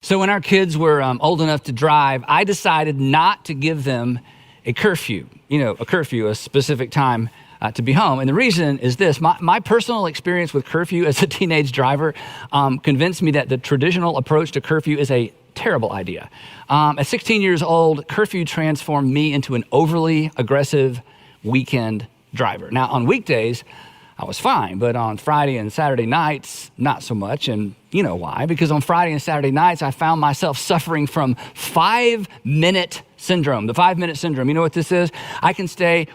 So when our kids were old enough to drive, I decided not to give them a curfew, a specific time to be home. And the reason is this: my personal experience with curfew as a teenage driver convinced me that the traditional approach to curfew is a terrible idea. At 16 years old, curfew transformed me into an overly aggressive weekend driver. Now, on weekdays, I was fine, but on Friday and Saturday nights, not so much. And you know why? Because on Friday and Saturday nights, I found myself suffering from 5-minute syndrome, the 5-minute syndrome. You know what this is? I can stay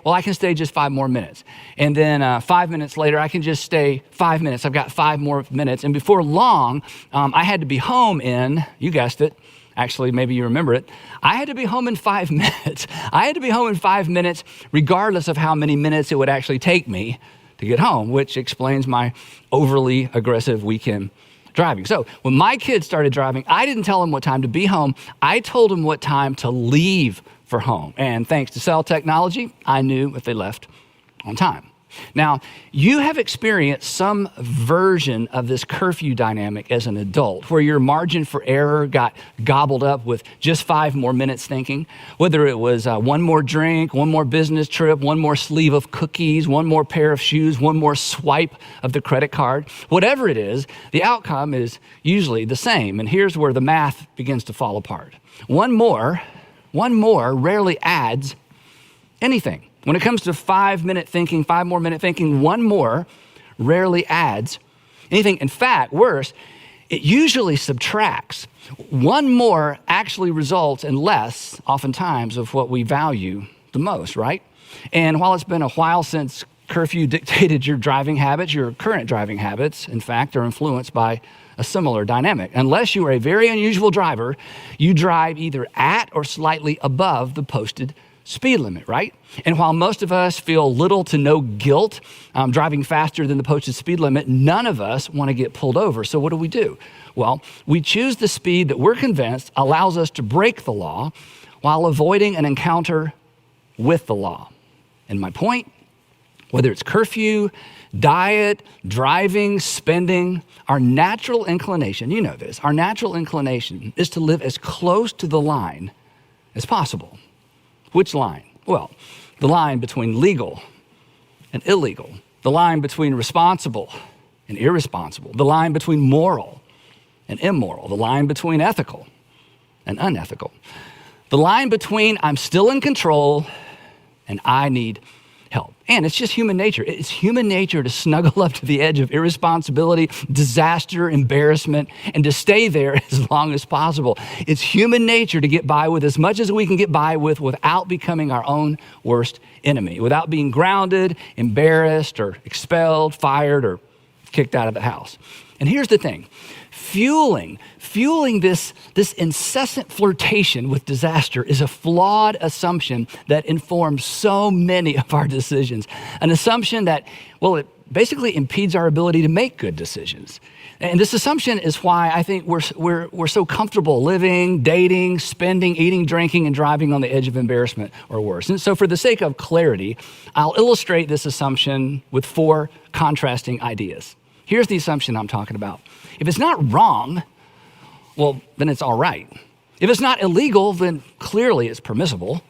just 5 more minutes. And then 5 minutes later, I can just stay 5 minutes. I've got 5 more minutes. And before long, I had to be home in, you guessed it, actually, maybe you remember it. I had to be home in 5 minutes. I had to be home in 5 minutes, regardless of how many minutes it would actually take me to get home, which explains my overly aggressive weekend driving. So when my kids started driving, I didn't tell them what time to be home. I told them what time to leave for home. And thanks to cell technology, I knew if they left on time. Now, you have experienced some version of this curfew dynamic as an adult, where your margin for error got gobbled up with just 5 more minutes thinking, whether it was one more drink, one more business trip, one more sleeve of cookies, one more pair of shoes, one more swipe of the credit card. Whatever it is, the outcome is usually the same. And here's where the math begins to fall apart. One more rarely adds anything. When it comes to 5 more minute thinking, one more rarely adds anything. In fact, worse, it usually subtracts. One more actually results in less, oftentimes, of what we value the most, right? And while it's been a while since curfew dictated your driving habits, your current driving habits, in fact, are influenced by a similar dynamic. Unless you are a very unusual driver, you drive either at or slightly above the posted speed limit, right? And while most of us feel little to no guilt driving faster than the posted speed limit, none of us want to get pulled over. So what do? Well, we choose the speed that we're convinced allows us to break the law while avoiding an encounter with the law. And my point, whether it's curfew, diet, driving, spending, our natural inclination, you know this, our natural inclination is to live as close to the line as possible. Which line? Well, the line between legal and illegal, the line between responsible and irresponsible, the line between moral and immoral, the line between ethical and unethical, the line between I'm still in control and I need help. And it's just human nature. It's human nature to snuggle up to the edge of irresponsibility, disaster, embarrassment, and to stay there as long as possible. It's human nature to get by with as much as we can get by with without becoming our own worst enemy, without being grounded, embarrassed, or expelled, fired, or kicked out of the house. And here's the thing. Fueling this incessant flirtation with disaster is a flawed assumption that informs so many of our decisions. An assumption that, it basically impedes our ability to make good decisions. And this assumption is why I think we're so comfortable living, dating, spending, eating, drinking, and driving on the edge of embarrassment or worse. And so for the sake of clarity, I'll illustrate this assumption with 4 contrasting ideas. Here's the assumption I'm talking about. If it's not wrong, then it's all right. If it's not illegal, then clearly it's permissible.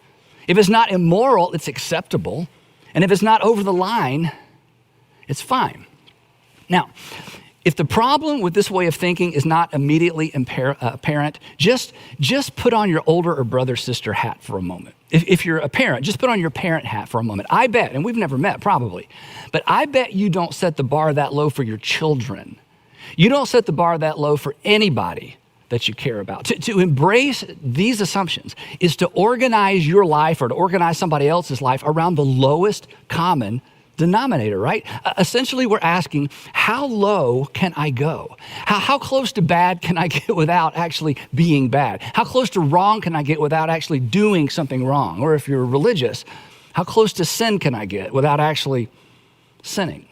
If it's not immoral, it's acceptable. And if it's not over the line, it's fine. Now, if the problem with this way of thinking is not immediately apparent, just put on your older or brother, sister hat for a moment. If you're a parent, just put on your parent hat for a moment. I bet, and we've never met probably, but I bet you don't set the bar that low for your children. You don't set the bar that low for anybody that you care about. To embrace these assumptions is to organize your life or to organize somebody else's life around the lowest common denominator, right? Essentially, we're asking, how low can I go? How close to bad can I get without actually being bad? How close to wrong can I get without actually doing something wrong? Or if you're religious, how close to sin can I get without actually sinning?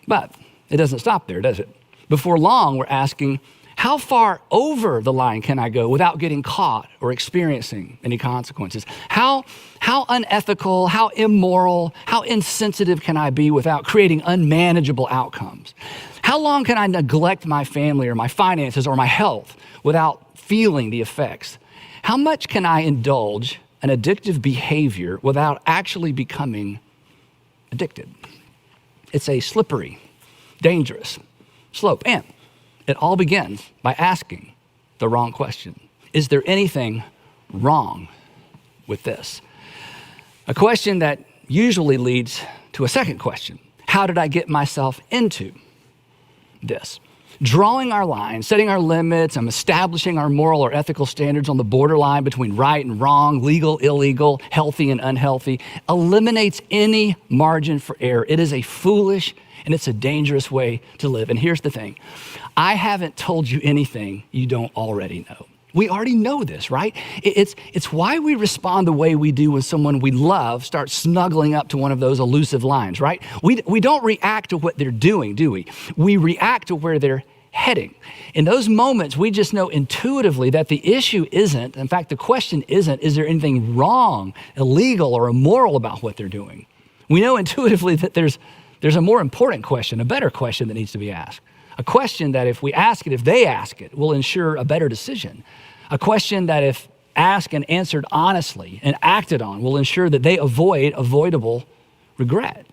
But it doesn't stop there, does it? Before long, we're asking, How far over the line can I go without getting caught or experiencing any consequences? How unethical, how immoral, how insensitive can I be without creating unmanageable outcomes? How long can I neglect my family or my finances or my health without feeling the effects? How much can I indulge an addictive behavior without actually becoming addicted? It's a slippery, dangerous slope. And it all begins by asking the wrong question. Is there anything wrong with this? A question that usually leads to a second question. How did I get myself into this? Drawing our lines, setting our limits, and establishing our moral or ethical standards on the borderline between right and wrong, legal, illegal, healthy and unhealthy, eliminates any margin for error. It is a foolish and it's a dangerous way to live. And here's the thing. I haven't told you anything you don't already know. We already know this, right? It's why we respond the way we do when someone we love starts snuggling up to one of those elusive lines, right? We don't react to what they're doing, do we? We react to where they're heading. In those moments, we just know intuitively that the issue isn't, in fact, the question isn't, is there anything wrong, illegal, or immoral about what they're doing? We know intuitively that there's a more important question, a better question that needs to be asked. A question that if we ask it, if they ask it, will ensure a better decision. A question that if asked and answered honestly and acted on will ensure that they avoid avoidable regret.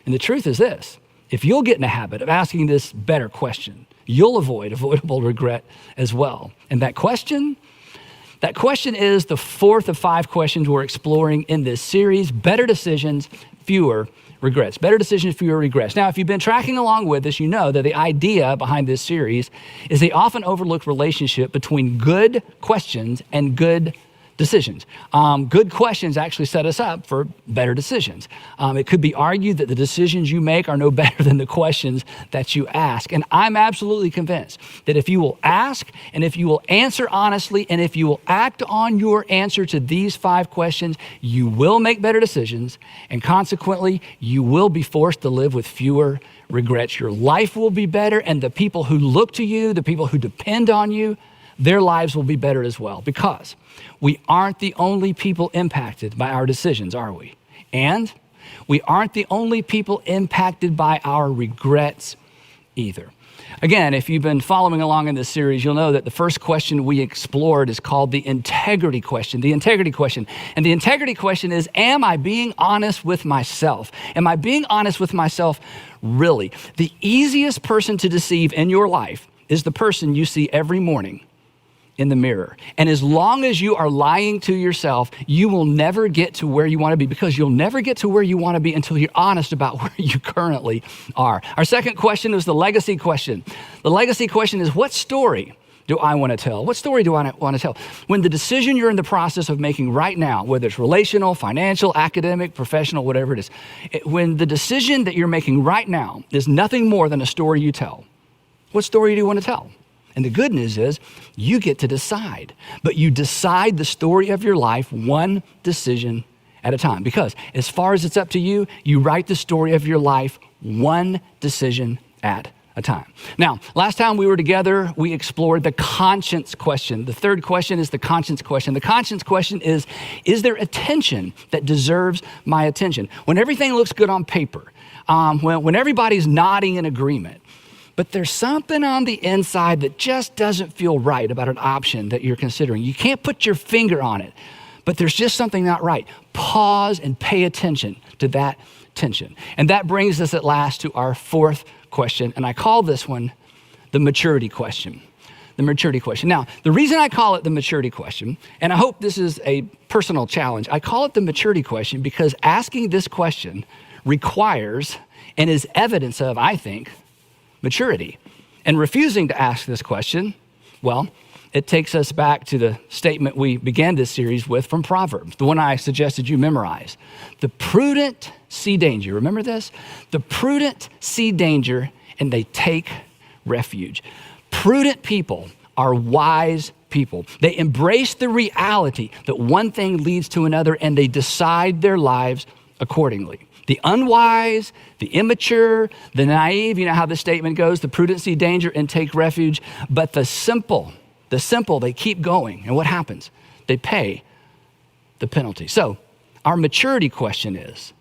And the truth is this, if you'll get in the habit of asking this better question, you'll avoid avoidable regret as well. And that question is the fourth of 5 questions we're exploring in this series, Better Decisions, Fewer Regrets. Better decisions, fewer regrets. Now, if you've been tracking along with us, you know that the idea behind this series is the often overlooked relationship between good questions and good decisions. Good questions actually set us up for better decisions. It could be argued that the decisions you make are no better than the questions that you ask. And I'm absolutely convinced that if you will ask and if you will answer honestly and if you will act on your answer to these 5 questions, you will make better decisions. And consequently, you will be forced to live with fewer regrets. Your life will be better, and the people who look to you, the people who depend on you, their lives will be better as well, because we aren't the only people impacted by our decisions, are we? And we aren't the only people impacted by our regrets either. Again, if you've been following along in this series, you'll know that the first question we explored is called the integrity question. The integrity question. And the integrity question is, am I being honest with myself? Am I being honest with myself really? The easiest person to deceive in your life is the person you see every morning in the mirror. And as long as you are lying to yourself, you will never get to where you want to be, because you'll never get to where you want to be until you're honest about where you currently are. Our second question is the legacy question. The legacy question is, what story do I want to tell? What story do I want to tell? When the decision you're in the process of making right now, whether it's relational, financial, academic, professional, whatever it is, when the decision that you're making right now is nothing more than a story you tell, what story do you want to tell? And the good news is you get to decide, but you decide the story of your life one decision at a time, because as far as it's up to you, you write the story of your life one decision at a time. Now, last time we were together, we explored the conscience question. The third question is the conscience question. The conscience question is there attention that deserves my attention? When everything looks good on paper, when everybody's nodding in agreement, but there's something on the inside that just doesn't feel right about an option that you're considering. You can't put your finger on it, but there's just something not right. Pause and pay attention to that tension. And that brings us at last to our fourth question, and I call this one the maturity question. The maturity question. Now, the reason I call it the maturity question, and I hope this is a personal challenge, I call it the maturity question because asking this question requires and is evidence of, I think, maturity. And refusing to ask this question, well, it takes us back to the statement we began this series with from Proverbs, the one I suggested you memorize. The prudent see danger. Remember this? The prudent see danger and they take refuge. Prudent people are wise people. They embrace the reality that one thing leads to another and they decide their lives accordingly. The unwise, the immature, the naive, you know how this statement goes, the prudent see danger and take refuge. But the simple, they keep going. And what happens? They pay the penalty. So our maturity question is,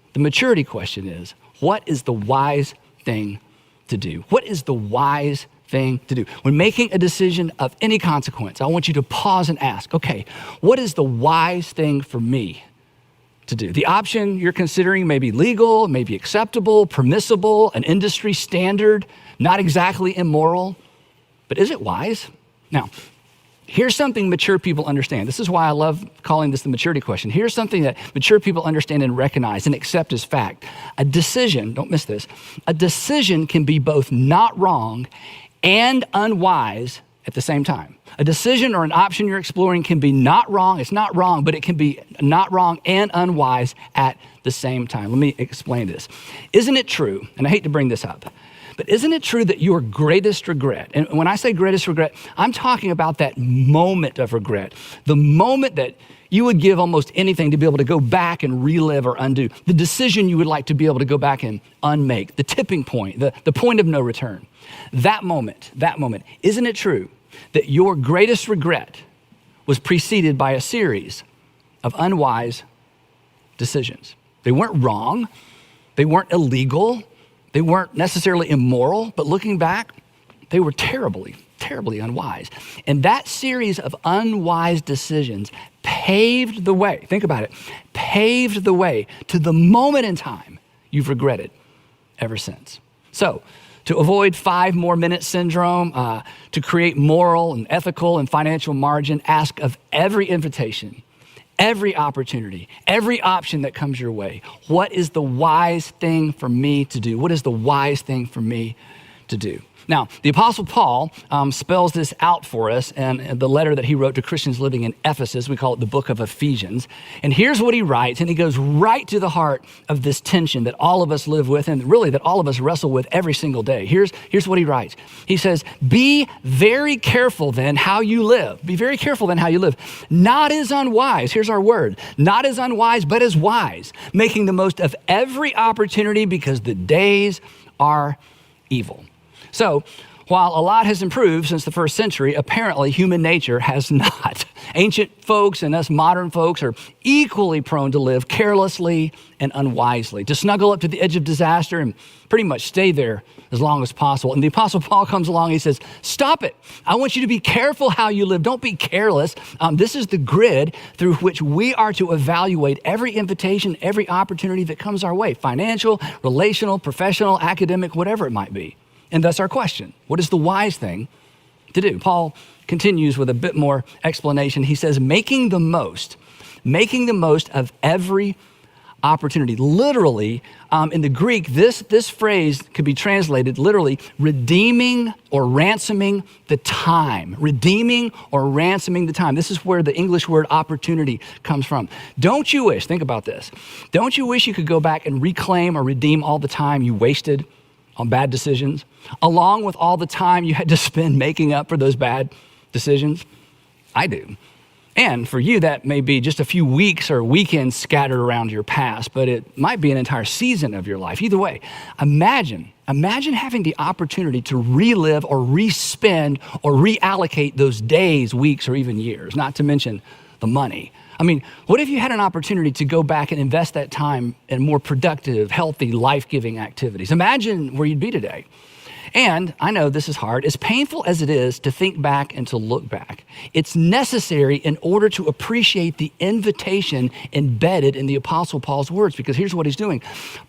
what is the wise thing to do? What is the wise thing to do? When making a decision of any consequence, I want you to pause and ask, okay, what is the wise thing for me to do? The option you're considering may be legal, may be acceptable, permissible, an industry standard, not exactly immoral, but is it wise? Now, here's something mature people understand. This is why I love calling this the maturity question. Here's something that mature people understand and recognize and accept as fact. A decision, don't miss this, a decision can be both not wrong and unwise at the same time. A decision or an option you're exploring can be not wrong, it's not wrong, but it can be not wrong and unwise at the same time. Let me explain this. Isn't it true, and I hate to bring this up, but isn't it true that your greatest regret, and when I say greatest regret, I'm talking about that moment of regret, the moment that you would give almost anything to be able to go back and relive or undo, the decision you would like to be able to go back and unmake, the tipping point, the point of no return. That moment, isn't it true that your greatest regret was preceded by a series of unwise decisions? They weren't wrong, they weren't illegal, they weren't necessarily immoral, but looking back, they were terribly unwise. And that series of unwise decisions paved the way, think about it, paved the way to the moment in time you've regretted ever since. So, to avoid 5 more minutes syndrome, to create moral and ethical and financial margin, ask of every invitation, every opportunity, every option that comes your way, what is the wise thing for me to do? What is the wise thing for me to do? Now, the Apostle Paul spells this out for us in the letter that he wrote to Christians living in Ephesus. We call it the book of Ephesians. And here's what he writes, and he goes right to the heart of this tension that all of us live with and really that all of us wrestle with every single day. Here's what he writes. He says, be very careful then how you live. Be very careful then how you live. Not as unwise, here's our word, not as unwise, but as wise, making the most of every opportunity because the days are evil. So, while a lot has improved since the first century, apparently human nature has not. Ancient folks and us modern folks are equally prone to live carelessly and unwisely, to snuggle up to the edge of disaster and pretty much stay there as long as possible. And the Apostle Paul comes along and he says, stop it. I want you to be careful how you live. Don't be careless. This is the grid through which we are to evaluate every invitation, every opportunity that comes our way, financial, relational, professional, academic, whatever it might be. And thus our question, what is the wise thing to do? Paul continues with a bit more explanation. He says, making the most of every opportunity. Literally, in the Greek, this phrase could be translated literally redeeming or ransoming the time. Redeeming or ransoming the time. This is where the English word opportunity comes from. Don't you wish, think about this, don't you wish you could go back and reclaim or redeem all the time you wasted on bad decisions, along with all the time you had to spend making up for those bad decisions? I do. And for you, that may be just a few weeks or weekends scattered around your past, but it might be an entire season of your life. Either way, imagine having the opportunity to relive or respend or reallocate those days, weeks, or even years, not to mention the money. I mean, what if you had an opportunity to go back and invest that time in more productive, healthy, life-giving activities? Imagine where you'd be today. And I know this is hard. As painful as it is to think back and to look back, it's necessary in order to appreciate the invitation embedded in the Apostle Paul's words, because here's what he's doing.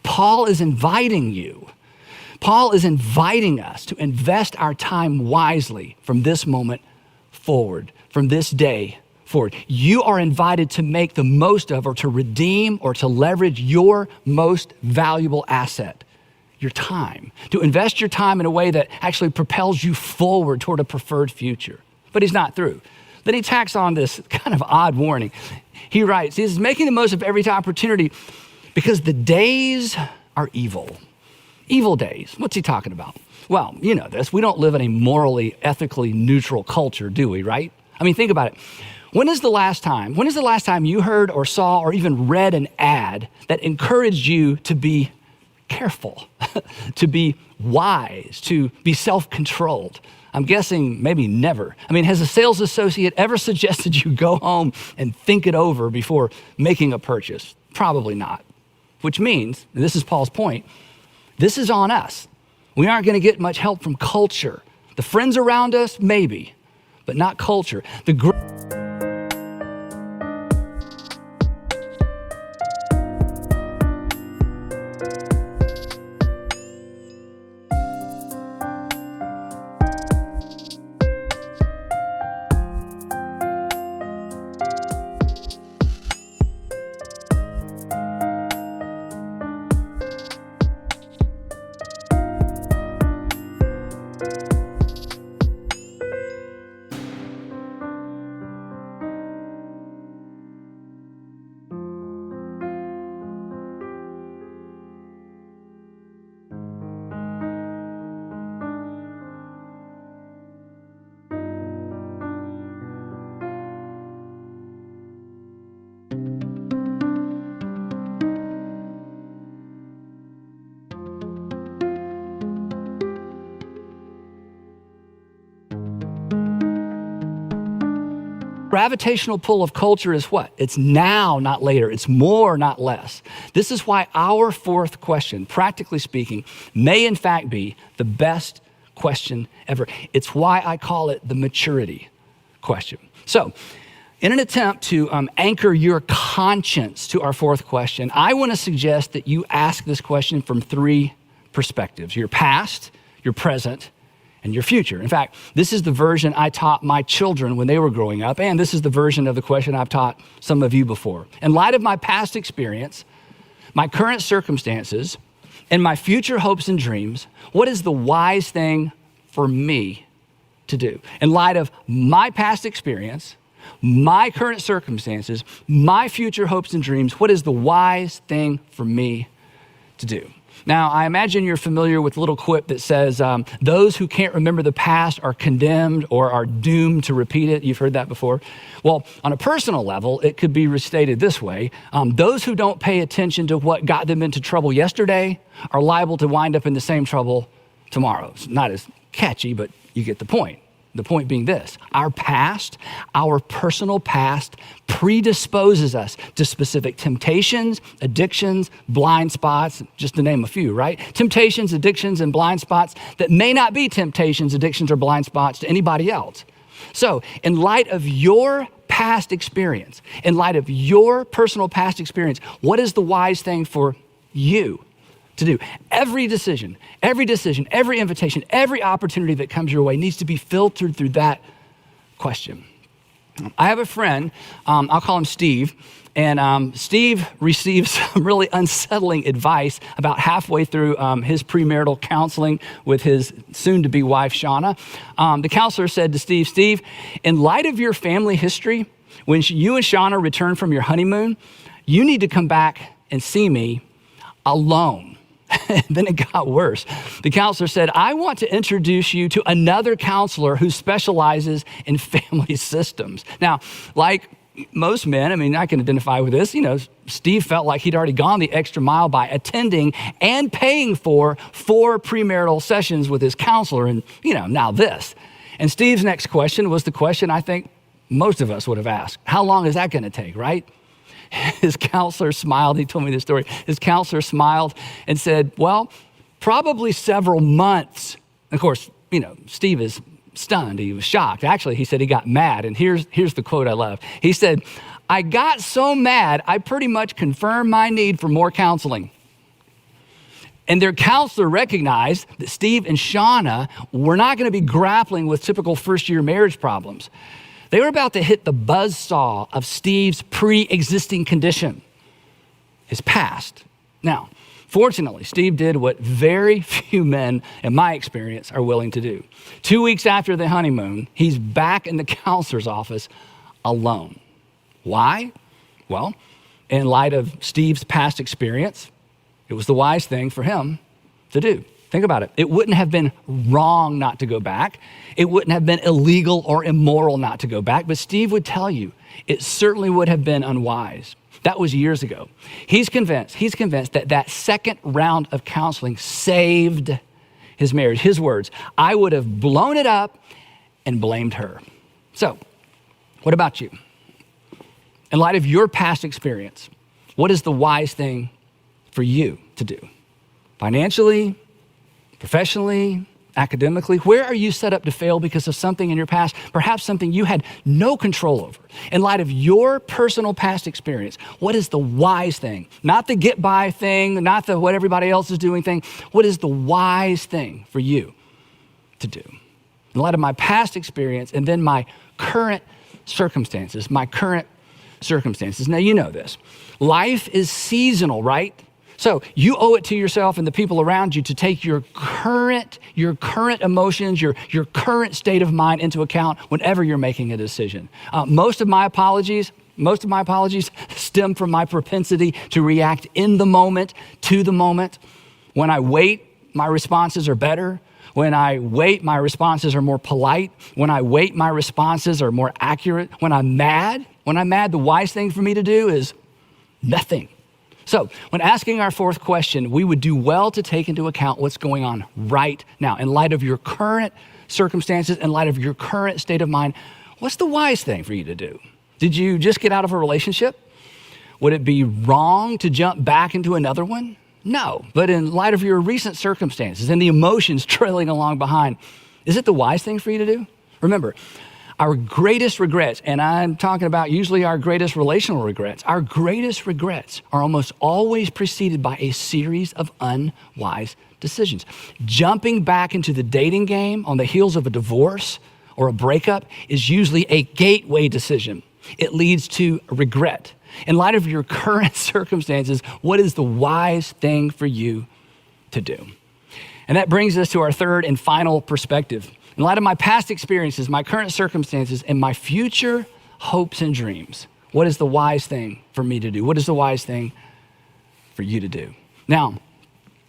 Paul is inviting us to invest our time wisely from this moment forward, from this day forward. You are invited to make the most of or to redeem or to leverage your most valuable asset, your time, to invest your time in a way that actually propels you forward toward a preferred future. But he's not through. Then he tacks on this kind of odd warning. He writes, he's making the most of every opportunity because the days are evil. Evil days. What's he talking about? Well, you know this. We don't live in a morally, ethically neutral culture, do we, right? I mean, think about it. When is the last time you heard or saw or even read an ad that encouraged you to be careful, to be wise, to be self-controlled? I'm guessing maybe never. I mean, has a sales associate ever suggested you go home and think it over before making a purchase? Probably not. Which means, and this is Paul's point, this is on us. We aren't going to get much help from culture. The friends around us, maybe, but not culture. Gravitational pull of culture is what? It's now, not later. It's more, not less. This is why our fourth question, practically speaking, may in fact be the best question ever. It's why I call it the maturity question. So, in an attempt to anchor your conscience to our fourth question, I want to suggest that you ask this question from three perspectives: your past, your present, and your future. In fact, this is the version I taught my children when they were growing up, and this is the version of the question I've taught some of you before. In light of my past experience, my current circumstances, and my future hopes and dreams, what is the wise thing for me to do? In light of my past experience, my current circumstances, my future hopes and dreams, what is the wise thing for me to do? Now, I imagine you're familiar with the little quip that says, those who can't remember the past are condemned or are doomed to repeat it. You've heard that before. Well, on a personal level, it could be restated this way. Those who don't pay attention to what got them into trouble yesterday are liable to wind up in the same trouble tomorrow. It's not as catchy, but you get the point. The point being this: our past, our personal past, predisposes us to specific temptations, addictions, blind spots, just to name a few, right? Temptations, addictions, and blind spots that may not be temptations, addictions, or blind spots to anybody else. So, in light of your past experience, in light of your personal past experience, what is the wise thing for you to do? Every decision, every invitation, every opportunity that comes your way needs to be filtered through that question. I have a friend, I'll call him Steve, and Steve received some really unsettling advice about halfway through his premarital counseling with his soon-to-be wife, Shauna. The counselor said to Steve, in light of your family history, when you and Shauna return from your honeymoon, you need to come back and see me alone. Then it got worse. The counselor said, I want to introduce you to another counselor who specializes in family systems. Now, like most men, I mean, I can identify with this. You know, Steve felt like he'd already gone the extra mile by attending and paying for 4 premarital sessions with his counselor. And, now this. And Steve's next question was the question I think most of us would have asked. How long is that going to take, right? His counselor smiled. He told me this story. His counselor smiled and said, well, probably several months. Of course, Steve is stunned. He was shocked. Actually, he said he got mad. And here's the quote I love. He said, I got so mad, I pretty much confirmed my need for more counseling. And their counselor recognized that Steve and Shauna were not going to be grappling with typical first-year marriage problems. They were about to hit the buzzsaw of Steve's pre-existing condition, his past. Now, fortunately, Steve did what very few men, in my experience, are willing to do. 2 weeks after the honeymoon, he's back in the counselor's office alone. Why? Well, in light of Steve's past experience, it was the wise thing for him to do. Think about it. It wouldn't have been wrong not to go back. It wouldn't have been illegal or immoral not to go back. But Steve would tell you, it certainly would have been unwise. That was years ago. He's convinced that second round of counseling saved his marriage. His words, I would have blown it up and blamed her. So, what about you? In light of your past experience, what is the wise thing for you to do? Financially, professionally, academically, where are you set up to fail because of something in your past, perhaps something you had no control over? In light of your personal past experience, what is the wise thing? Not the get by thing, not the what everybody else is doing thing. What is the wise thing for you to do? In light of my past experience and then my current circumstances. Now, you know this. Life is seasonal, right? So you owe it to yourself and the people around you to take your current emotions, your current state of mind into account whenever you're making a decision. Most of my apologies stem from my propensity to react in the moment, to the moment. When I wait, my responses are better. When I wait, my responses are more polite. When I wait, my responses are more accurate. When I'm mad, the wise thing for me to do is nothing. So when asking our fourth question, we would do well to take into account what's going on right now. In light of your current circumstances, in light of your current state of mind, what's the wise thing for you to do? Did you just get out of a relationship? Would it be wrong to jump back into another one? No, but in light of your recent circumstances and the emotions trailing along behind, is it the wise thing for you to do? Remember, our greatest regrets, and I'm talking about usually our greatest relational regrets, our greatest regrets are almost always preceded by a series of unwise decisions. Jumping back into the dating game on the heels of a divorce or a breakup is usually a gateway decision. It leads to regret. In light of your current circumstances, what is the wise thing for you to do? And that brings us to our third and final perspective. In light of my past experiences, my current circumstances, and my future hopes and dreams, what is the wise thing for me to do? What is the wise thing for you to do? Now,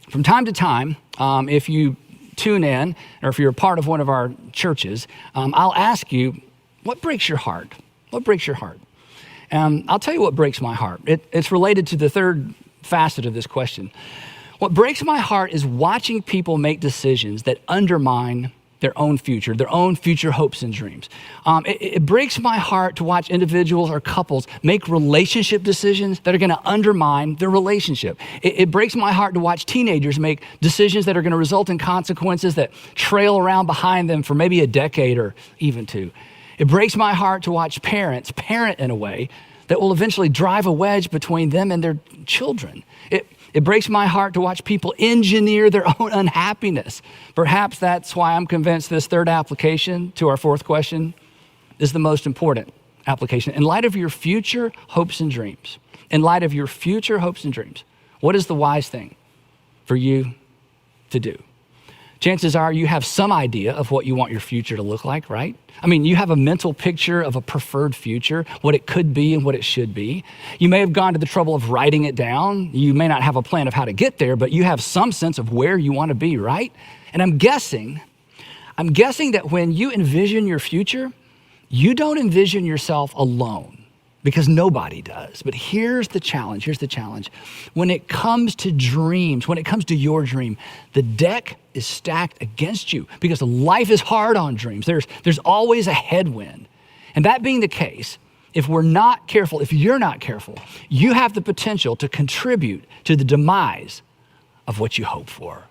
from time to time, if you tune in, or if you're a part of one of our churches, I'll ask you, what breaks your heart? What breaks your heart? I'll tell you what breaks my heart. It's related to the third facet of this question. What breaks my heart is watching people make decisions that undermine their own future hopes and dreams. It breaks my heart to watch individuals or couples make relationship decisions that are gonna undermine their relationship. It breaks my heart to watch teenagers make decisions that are gonna result in consequences that trail around behind them for maybe a decade or even two. It breaks my heart to watch parents parent in a way that will eventually drive a wedge between them and their children. It breaks my heart to watch people engineer their own unhappiness. Perhaps that's why I'm convinced this third application to our fourth question is the most important application. In light of your future hopes and dreams, what is the wise thing for you to do? Chances are you have some idea of what you want your future to look like, right? I mean, you have a mental picture of a preferred future, what it could be and what it should be. You may have gone to the trouble of writing it down. You may not have a plan of how to get there, but you have some sense of where you want to be, right? And I'm guessing that when you envision your future, you don't envision yourself alone, because nobody does. But here's the challenge. When it comes to dreams, when it comes to your dream, the deck is stacked against you because life is hard on dreams. There's always a headwind. And that being the case, if you're not careful, you have the potential to contribute to the demise of what you hope for.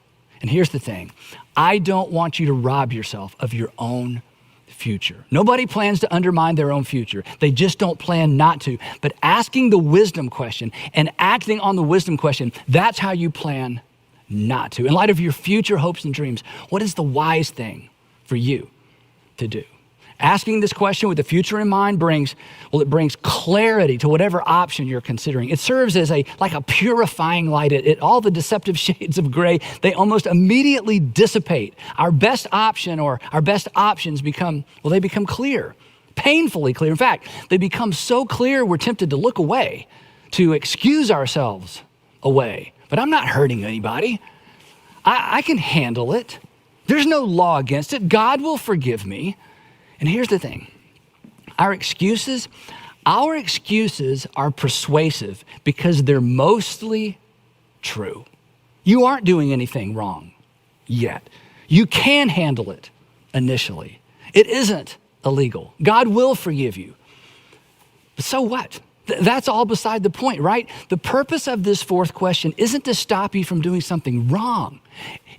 And here's the thing. I don't want you to rob yourself of your own future. Nobody plans to undermine their own future. They just don't plan not to. But asking the wisdom question and acting on the wisdom question, that's how you plan not to. In light of your future hopes and dreams, what is the wise thing for you to do? Asking this question with the future in mind brings clarity to whatever option you're considering. It serves as like a purifying light. All the deceptive shades of gray, they almost immediately dissipate. Our best option or our best options become clear, painfully clear. In fact, they become so clear we're tempted to look away, to excuse ourselves away. But I'm not hurting anybody. I can handle it. There's no law against it. God will forgive me. And here's the thing. Our excuses are persuasive because they're mostly true. You aren't doing anything wrong yet. You can handle it initially. It isn't illegal. God will forgive you. But so what? That's all beside the point, right? The purpose of this fourth question isn't to stop you from doing something wrong.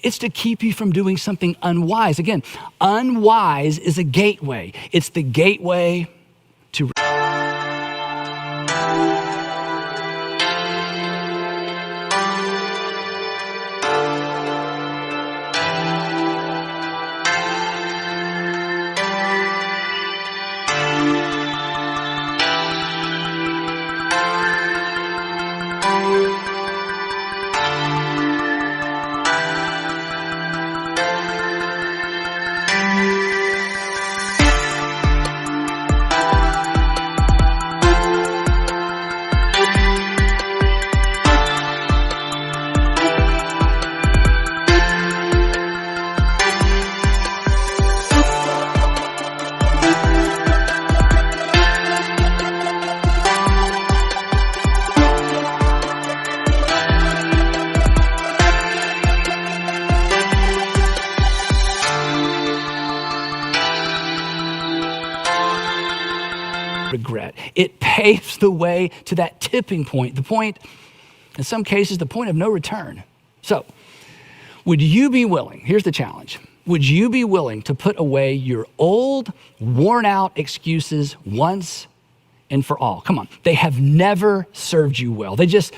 It's to keep you from doing something unwise. Again, unwise is a gateway. It's the gateway to regret. It paves the way to that tipping point, the point, in some cases, the point of no return. So, would you be willing, here's the challenge, would you be willing to put away your old, worn out excuses once and for all? Come on, they have never served you well. They just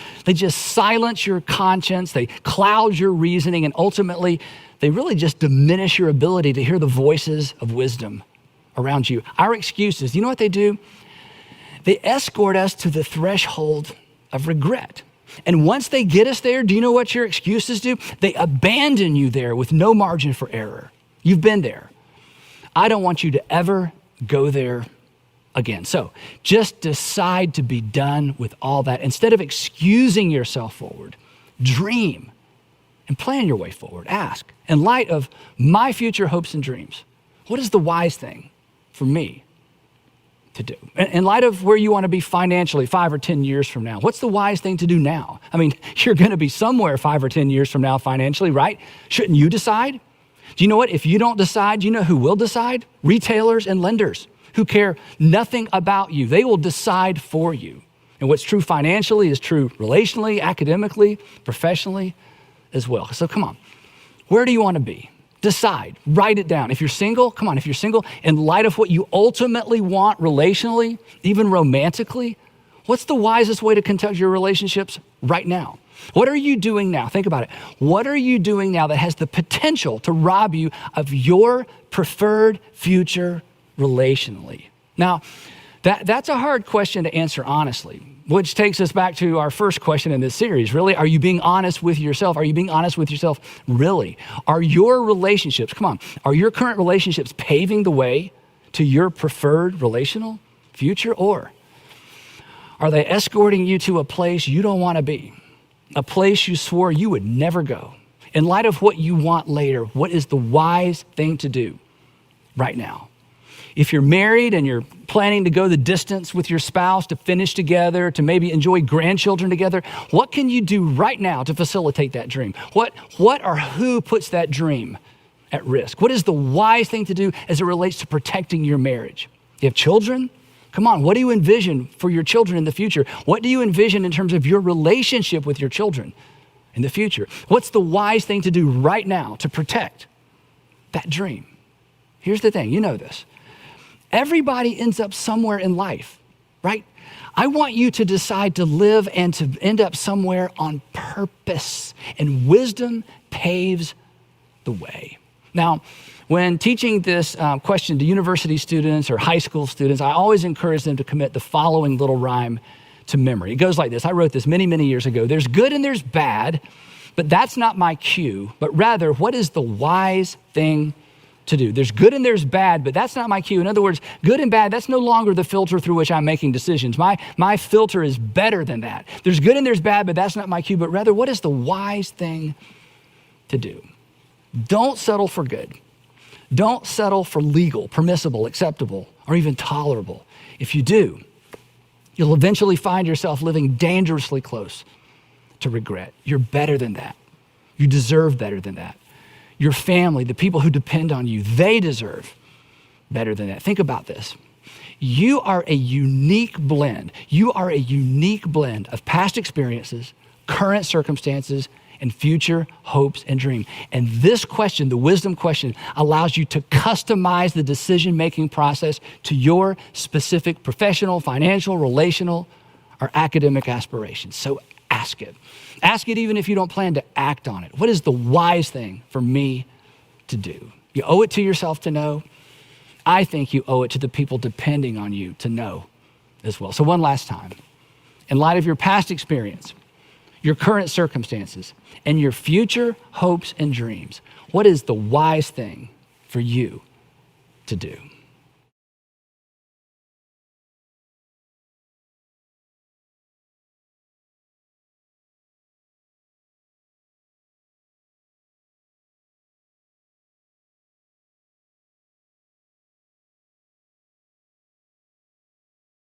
silence your conscience, they cloud your reasoning, and ultimately, they really just diminish your ability to hear the voices of wisdom around you. Our excuses, you know what they do? They escort us to the threshold of regret. And once they get us there, do you know what your excuses do? They abandon you there with no margin for error. You've been there. I don't want you to ever go there again. So just decide to be done with all that. Instead of excusing yourself forward, dream and plan your way forward. Ask, in light of my future hopes and dreams, what is the wise thing for me to do? In light of where you want to be financially 5 or 10 years from now, what's the wise thing to do now? I mean, you're going to be somewhere 5 or 10 years from now financially, right? Shouldn't you decide? Do you know what? If you don't decide, you know who will decide? Retailers and lenders who care nothing about you. They will decide for you. And what's true financially is true relationally, academically, professionally as well. So come on, where do you want to be? Decide, write it down. If you're single, come on, if you're single, in light of what you ultimately want relationally, even romantically, what's the wisest way to conduct your relationships right now? What are you doing now? Think about it. What are you doing now that has the potential to rob you of your preferred future relationally? Now, that's a hard question to answer honestly, which takes us back to our first question in this series. Really, are you being honest with yourself? Are you being honest with yourself? Really? Are your relationships, come on, are your current relationships paving the way to your preferred relational future? Or are they escorting you to a place you don't want to be? A place you swore you would never go? In light of what you want later, what is the wise thing to do right now? If you're married and you're planning to go the distance with your spouse to finish together, to maybe enjoy grandchildren together, what can you do right now to facilitate that dream? What or who puts that dream at risk? What is the wise thing to do as it relates to protecting your marriage? You have children? Come on, what do you envision for your children in the future? What do you envision in terms of your relationship with your children in the future? What's the wise thing to do right now to protect that dream? Here's the thing, you know this. Everybody ends up somewhere in life, right? I want you to decide to live and to end up somewhere on purpose, and wisdom paves the way. Now, when teaching this question to university students or high school students, I always encourage them to commit the following little rhyme to memory. It goes like this. I wrote this many, many years ago. There's good and there's bad, but that's not my cue, but rather, what is the wise thing to do? There's good and there's bad, but that's not my cue. In other words, good and bad, that's no longer the filter through which I'm making decisions. My filter is better than that. There's good and there's bad, but that's not my cue, but rather, what is the wise thing to do. Don't settle for good. Don't settle for legal, permissible, acceptable, or even tolerable. If you do, you'll eventually find yourself living dangerously close to regret. You're better than that. You deserve better than that. Your family, the people who depend on you, they deserve better than that. Think about this. You are a unique blend. You are a unique blend of past experiences, current circumstances, and future hopes and dreams. And this question, the wisdom question, allows you to customize the decision-making process to your specific professional, financial, relational, or academic aspirations. So ask it. Ask it even if you don't plan to act on it. What is the wise thing for me to do? You owe it to yourself to know. I think you owe it to the people depending on you to know as well. So one last time, in light of your past experience, your current circumstances, and your future hopes and dreams, what is the wise thing for you to do?